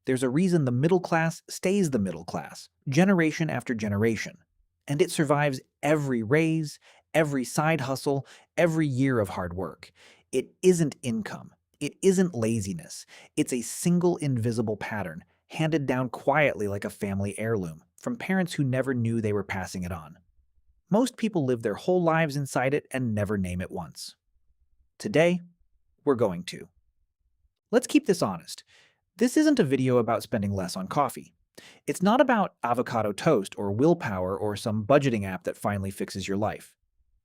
There's a reason the middle class stays the middle class, generation after generation. And it survives every raise, every side hustle, every year of hard work. It isn't income. It isn't laziness. It's a single invisible pattern, handed down quietly like a family heirloom, from parents who never knew they were passing it on. Most people live their whole lives inside it and never name it once. Today, we're going to. Let's keep this honest. This isn't a video about spending less on coffee. It's not about avocado toast or willpower or some budgeting app that finally fixes your life.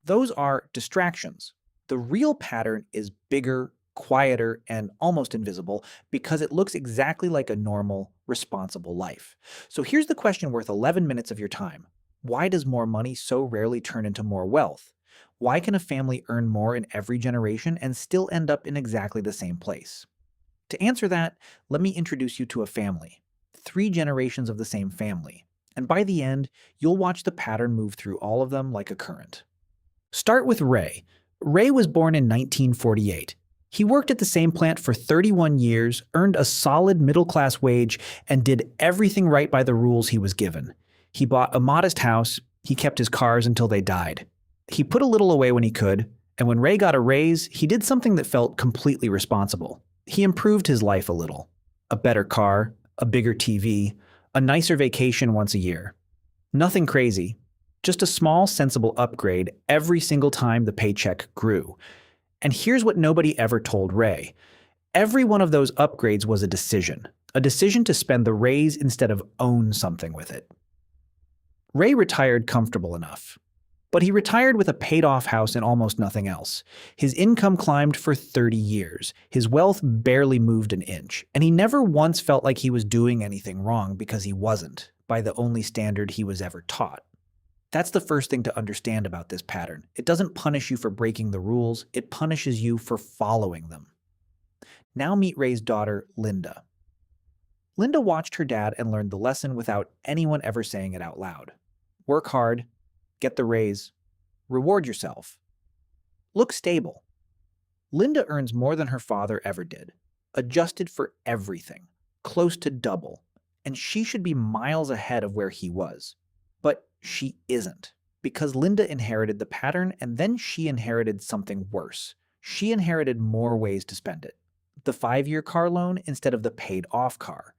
Those are distractions. The real pattern is bigger, quieter, and almost invisible because it looks exactly like a normal, responsible life. So here's the question worth 11 minutes of your time. Why does more money so rarely turn into more wealth? Why can a family earn more in every generation and still end up in exactly the same place? To answer that, let me introduce you to a family. 3 generations of the same family. And by the end, you'll watch the pattern move through all of them like a current. Start with Ray. Ray was born in 1948. He worked at the same plant for 31 years, earned a solid middle-class wage, and did everything right by the rules he was given. He bought a modest house, he kept his cars until they died. He put a little away when he could, and when Ray got a raise, he did something that felt completely responsible. He improved his life a little. A better car, a bigger TV, a nicer vacation once a year. Nothing crazy, just a small, sensible upgrade every single time the paycheck grew. And here's what nobody ever told Ray. Every one of those upgrades was a decision to spend the raise instead of own something with it. Ray retired comfortable enough. But he retired with a paid-off house and almost nothing else. His income climbed for 30 years. His wealth barely moved an inch. And he never once felt like he was doing anything wrong because he wasn't, by the only standard he was ever taught. That's the first thing to understand about this pattern. It doesn't punish you for breaking the rules. It punishes you for following them. Now meet Ray's daughter, Linda. Linda watched her dad and learned the lesson without anyone ever saying it out loud. Work hard. Get the raise. Reward yourself. Look stable. Linda earns more than her father ever did, adjusted for everything, close to double, and she should be miles ahead of where he was. But she isn't, because Linda inherited the pattern and then she inherited something worse. She inherited more ways to spend it. The 5-year car loan instead of the paid-off car.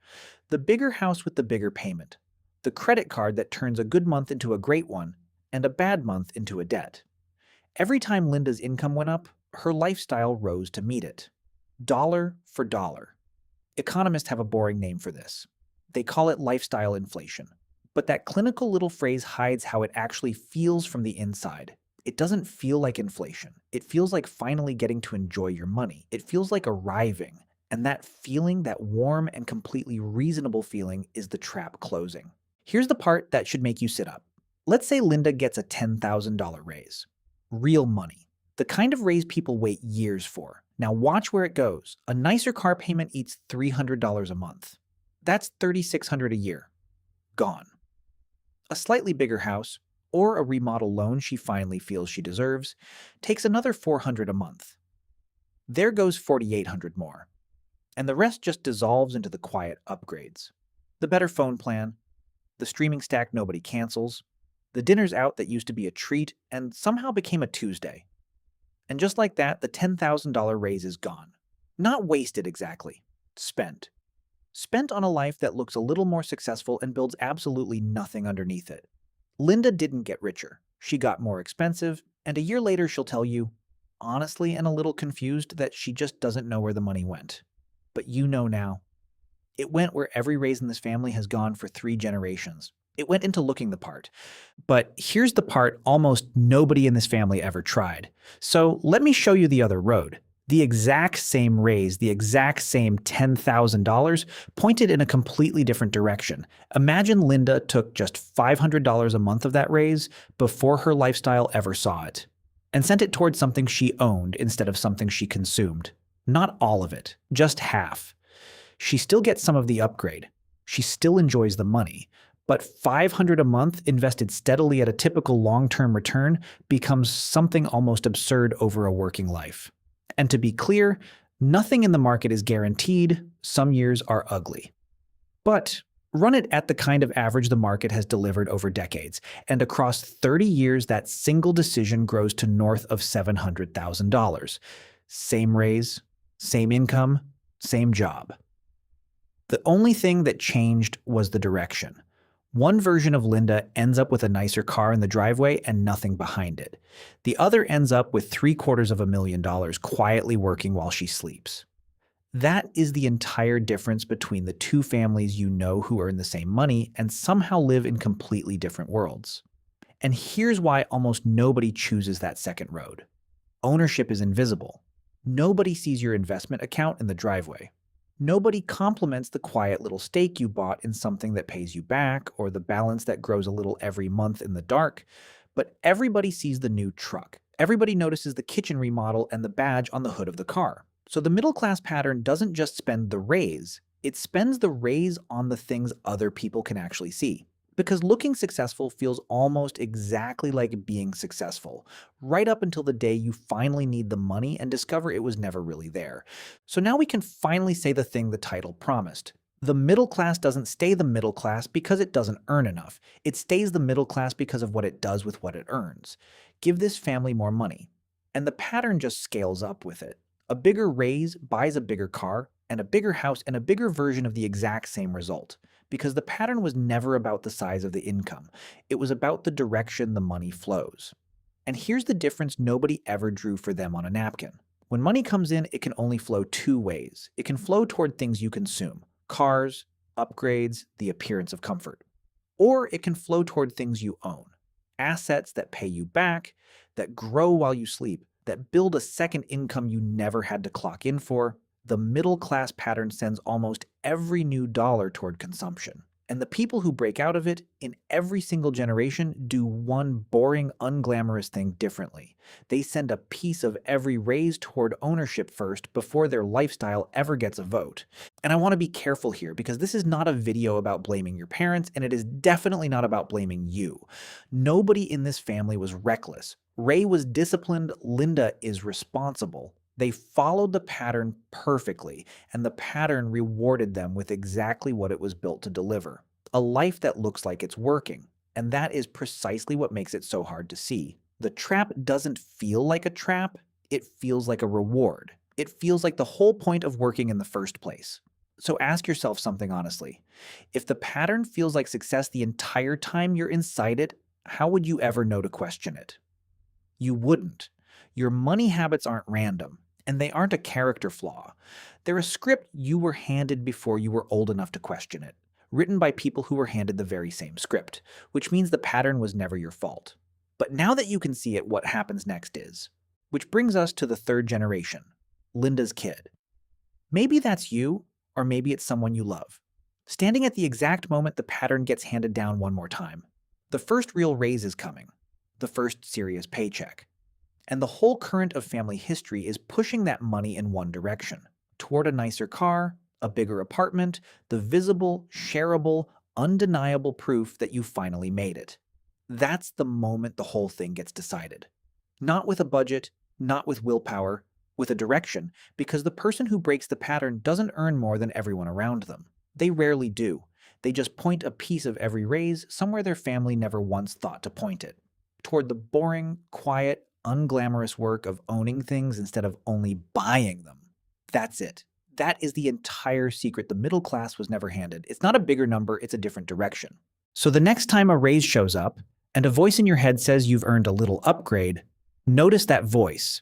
The bigger house with the bigger payment. The credit card that turns a good month into a great one, and a bad month into a debt. Every time Linda's income went up, her lifestyle rose to meet it. Dollar for dollar. Economists have a boring name for this. They call it lifestyle inflation. But that clinical little phrase hides how it actually feels from the inside. It doesn't feel like inflation. It feels like finally getting to enjoy your money. It feels like arriving. And that feeling, that warm and completely reasonable feeling, is the trap closing. Here's the part that should make you sit up. Let's say Linda gets a $10,000 raise. Real money. The kind of raise people wait years for. Now watch where it goes. A nicer car payment eats $300 a month. That's $3,600 a year. Gone. A slightly bigger house, or a remodel loan she finally feels she deserves, takes another $400 a month. There goes $4,800 more. And the rest just dissolves into the quiet upgrades. The better phone plan, the streaming stack nobody cancels, the dinners out that used to be a treat and somehow became a Tuesday. And just like that, the $10,000 raise is gone. Not wasted exactly. Spent. Spent on a life that looks a little more successful and builds absolutely nothing underneath it. Linda didn't get richer. She got more expensive, and a year later she'll tell you, honestly and a little confused, that she just doesn't know where the money went. But you know now. It went where every raise in this family has gone for 3 generations. It went into looking the part. But here's the part almost nobody in this family ever tried. So let me show you the other road. The exact same raise, the exact same $10,000, pointed in a completely different direction. Imagine Linda took just $500 a month of that raise before her lifestyle ever saw it, and sent it towards something she owned instead of something she consumed. Not all of it, just half. She still gets some of the upgrade. She still enjoys the money. But $500 a month invested steadily at a typical long-term return becomes something almost absurd over a working life. And to be clear, nothing in the market is guaranteed. Some years are ugly. But run it at the kind of average the market has delivered over decades, and across 30 years, that single decision grows to north of $700,000. Same raise, same income, same job. The only thing that changed was the direction. One version of Linda ends up with a nicer car in the driveway and nothing behind it. The other ends up with $750,000 quietly working while she sleeps. That is the entire difference between the two families you know who earn the same money and somehow live in completely different worlds. And here's why almost nobody chooses that second road. Ownership is invisible. Nobody sees your investment account in the driveway. Nobody compliments the quiet little stake you bought in something that pays you back or the balance that grows a little every month in the dark. But everybody sees the new truck. Everybody notices the kitchen remodel and the badge on the hood of the car. So the middle class pattern doesn't just spend the raise, it spends the raise on the things other people can actually see. Because looking successful feels almost exactly like being successful, right up until the day you finally need the money and discover it was never really there. So now we can finally say the thing the title promised. The middle class doesn't stay the middle class because it doesn't earn enough. It stays the middle class because of what it does with what it earns. Give this family more money. And the pattern just scales up with it. A bigger raise buys a bigger car, and a bigger house, and a bigger version of the exact same result. Because the pattern was never about the size of the income. It was about the direction the money flows. And here's the difference nobody ever drew for them on a napkin. When money comes in, it can only flow two ways. It can flow toward things you consume, cars, upgrades, the appearance of comfort. Or it can flow toward things you own, assets that pay you back, that grow while you sleep, that build a second income you never had to clock in for. The middle class pattern sends almost every new dollar toward consumption. And the people who break out of it in every single generation do one boring, unglamorous thing differently. They send a piece of every raise toward ownership first before their lifestyle ever gets a vote. And I want to be careful here because this is not a video about blaming your parents, and it is definitely not about blaming you. Nobody in this family was reckless. Ray was disciplined, Linda is responsible. They followed the pattern perfectly, and the pattern rewarded them with exactly what it was built to deliver. A life that looks like it's working. And that is precisely what makes it so hard to see. The trap doesn't feel like a trap, it feels like a reward. It feels like the whole point of working in the first place. So ask yourself something honestly. If the pattern feels like success the entire time you're inside it, how would you ever know to question it? You wouldn't. Your money habits aren't random, and they aren't a character flaw. They're a script you were handed before you were old enough to question it, written by people who were handed the very same script, which means the pattern was never your fault. But now that you can see it, what happens next is. Which brings us to the third generation, Linda's kid. Maybe that's you, or maybe it's someone you love. Standing at the exact moment the pattern gets handed down one more time. The first real raise is coming. The first serious paycheck. And the whole current of family history is pushing that money in one direction, toward a nicer car, a bigger apartment, the visible, shareable, undeniable proof that you finally made it. That's the moment the whole thing gets decided. Not with a budget, not with willpower, with a direction, because the person who breaks the pattern doesn't earn more than everyone around them. They rarely do. They just point a piece of every raise somewhere their family never once thought to point it. Toward the boring, quiet, unglamorous work of owning things instead of only buying them. That's it. That is the entire secret the middle class was never handed. It's not a bigger number, it's a different direction. So the next time a raise shows up, and a voice in your head says you've earned a little upgrade, notice that voice.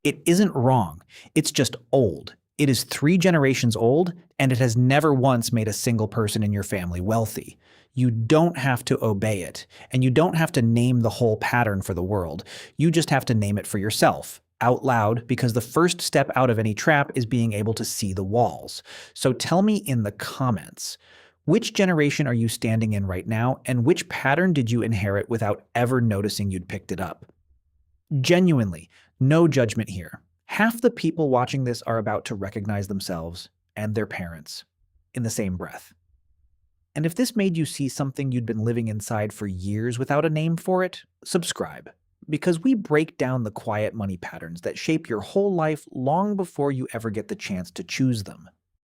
It isn't wrong, it's just old. It is 3 generations old, and it has never once made a single person in your family wealthy. You don't have to obey it, and you don't have to name the whole pattern for the world. You just have to name it for yourself, out loud, because the first step out of any trap is being able to see the walls. So tell me in the comments, which generation are you standing in right now, and which pattern did you inherit without ever noticing you'd picked it up? Genuinely, no judgment here. Half the people watching this are about to recognize themselves and their parents in the same breath. And if this made you see something you'd been living inside for years without a name for it, subscribe. Because we break down the quiet money patterns that shape your whole life long before you ever get the chance to choose them.